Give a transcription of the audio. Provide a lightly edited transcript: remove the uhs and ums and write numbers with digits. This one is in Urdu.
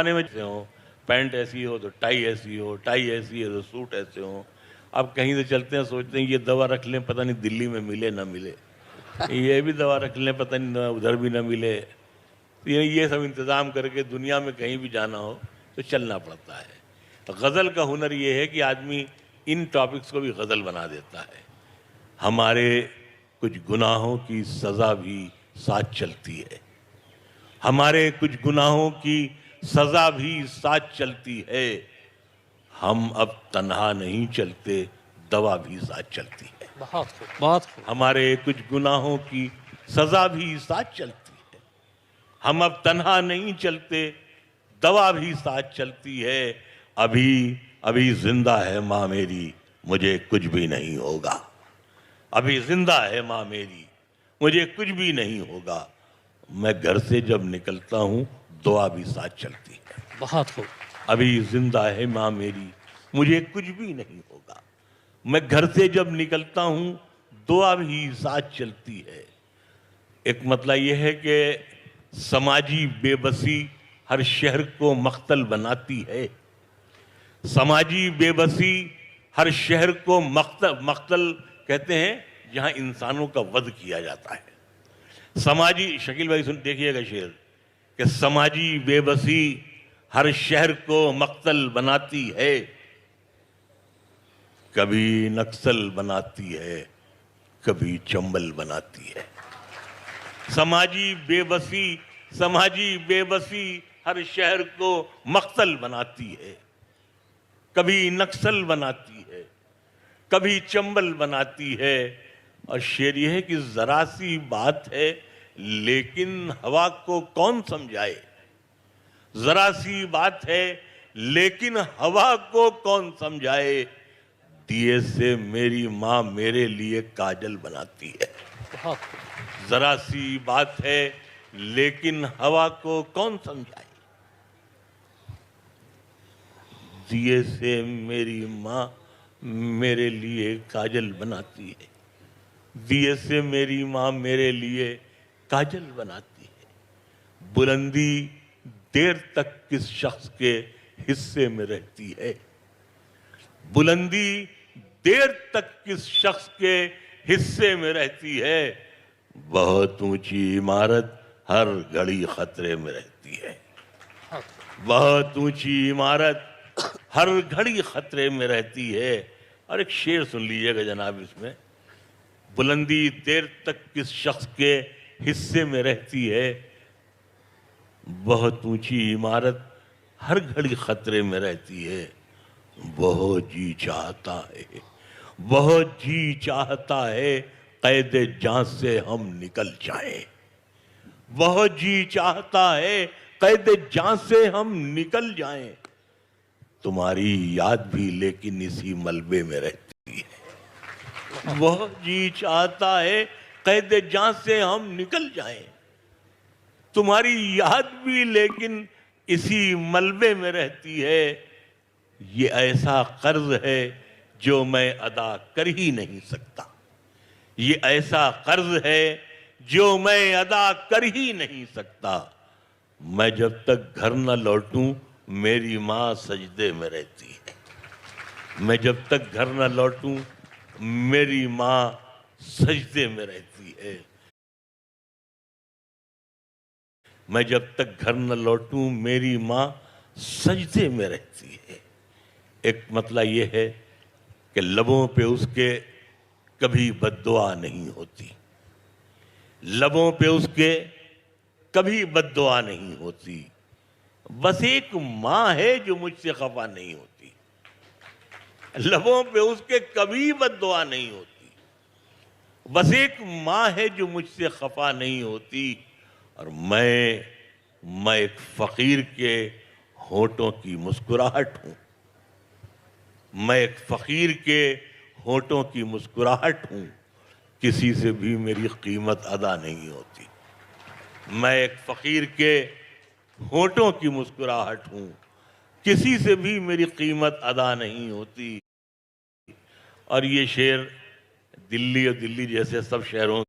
زمانے میں ایسے ہوں، پینٹ ایسی ہو تو ٹائی ایسی ہو، ٹائی ایسی ہے تو سوٹ ایسے ہوں. اب کہیں سے چلتے ہیں سوچتے ہیں یہ دوا رکھ لیں پتہ نہیں دلی میں ملے نہ ملے، یہ بھی دوا رکھ لیں پتہ نہیں ادھر بھی نہ ملے. یہ سب انتظام کر کے دنیا میں کہیں بھی جانا ہو تو چلنا پڑتا ہے. غزل کا ہنر یہ ہے کہ آدمی ان ٹاپکس کو بھی غزل بنا دیتا ہے. ہمارے کچھ گناہوں کی سزا بھی ساتھ چلتی ہے، ہمارے کچھ گناہوں کی سزا بھی ساتھ چلتی ہے. ہم اب تنہا نہیں چلتے، دوا بھی ساتھ چلتی ہے. بہت خوب، بہت خوب. ہمارے کچھ گناہوں کی سزا بھی ساتھ چلتی ہے. ہم اب تنہا نہیں چلتے، دوا بھی ساتھ چلتی ہے. ابھی زندہ ہے ماں میری، مجھے کچھ بھی نہیں ہوگا. ابھی زندہ ہے ماں میری، مجھے کچھ بھی نہیں ہوگا. میں گھر سے جب نکلتا ہوں دعا بھی ساتھ چلتی ہے. بہت خوب. ابھی زندہ ہے ماں میری، مجھے کچھ بھی نہیں ہوگا. میں گھر سے جب نکلتا ہوں دعا بھی ساتھ چلتی ہے. ایک مطلب یہ ہے کہ سماجی بے بسی ہر شہر کو مقتل بناتی ہے. سماجی بے بسی ہر شہر کو مقتل کہتے ہیں جہاں انسانوں کا وضع کیا جاتا ہے. سماجی شکیل بھائی دیکھیے گا شعر کہ سماجی بے بسی ہر شہر کو مقتل بناتی ہے. کبھی نکسل بناتی ہے، کبھی چمبل بناتی ہے. سماجی بے بسی ہر شہر کو مقتل بناتی ہے. کبھی نکسل بناتی ہے، کبھی چمبل بناتی ہے. اور شعر یہ ہے کہ ذرا سی بات ہے لیکن ہوا کو کون سمجھائے. ذرا سی بات ہے لیکن ہوا کو کون سمجھائے. دیے سے میری ماں میرے لیے کاجل بناتی ہے. ذرا سی بات ہے لیکن ہوا کو کون سمجھائے. دیے سے میری ماں میرے لیے کاجل بناتی ہے. دیے سے میری ماں میرے لیے کاجل بناتی ہے. بلندی دیر تک کس شخص کے حصے میں رہتی ہے. بلندی دیر تک کس شخص کے حصے میں رہتی ہے. بہت اونچی عمارت ہر گھڑی خطرے میں رہتی ہے. بہت اونچی عمارت ہر گھڑی خطرے میں رہتی ہے. اور ایک شعر سن لیجئے گا جناب اس میں. بلندی دیر تک کس شخص کے حصے میں رہتی ہے. بہت اونچی عمارت ہر گھڑی خطرے میں رہتی ہے. بہت جی چاہتا ہے، بہت جی چاہتا ہے قید جان سے ہم نکل جائیں. بہت جی چاہتا ہے قید جان سے ہم نکل جائیں. تمہاری یاد بھی لیکن اسی ملبے میں رہتی ہے. بہت جی چاہتا ہے قید جان سے ہم نکل جائیں. تمہاری یاد بھی لیکن اسی ملبے میں رہتی ہے. یہ ایسا قرض ہے جو میں ادا کر ہی نہیں سکتا. یہ ایسا قرض ہے جو میں ادا کر ہی نہیں سکتا. میں جب تک گھر نہ لوٹوں میری ماں سجدے میں رہتی ہے. میں جب تک گھر نہ لوٹوں میری ماں سجدے میں رہتی ہے. میں جب تک گھر نہ لوٹوں میری ماں سجدے میں رہتی ہے. ایک مطلب یہ ہے کہ لبوں پہ اس کے کبھی بد دعا نہیں ہوتی. لبوں پہ اس کے کبھی بد دعا نہیں ہوتی. بس ایک ماں ہے جو مجھ سے خفا نہیں ہوتی. لبوں پہ اس کے کبھی بد دعا نہیں ہوتی. بس ایک ماں ہے جو مجھ سے خفا نہیں ہوتی. اور میں ایک فقیر کے ہونٹوں کی مسکراہٹ ہوں. میں ایک فقیر کے ہونٹوں کی مسکراہٹ ہوں. کسی سے بھی میری قیمت ادا نہیں ہوتی. میں ایک فقیر کے ہونٹوں کی مسکراہٹ ہوں. کسی سے بھی میری قیمت ادا نہیں ہوتی. اور یہ شعر دلی اور دلی جیسے سب شہروں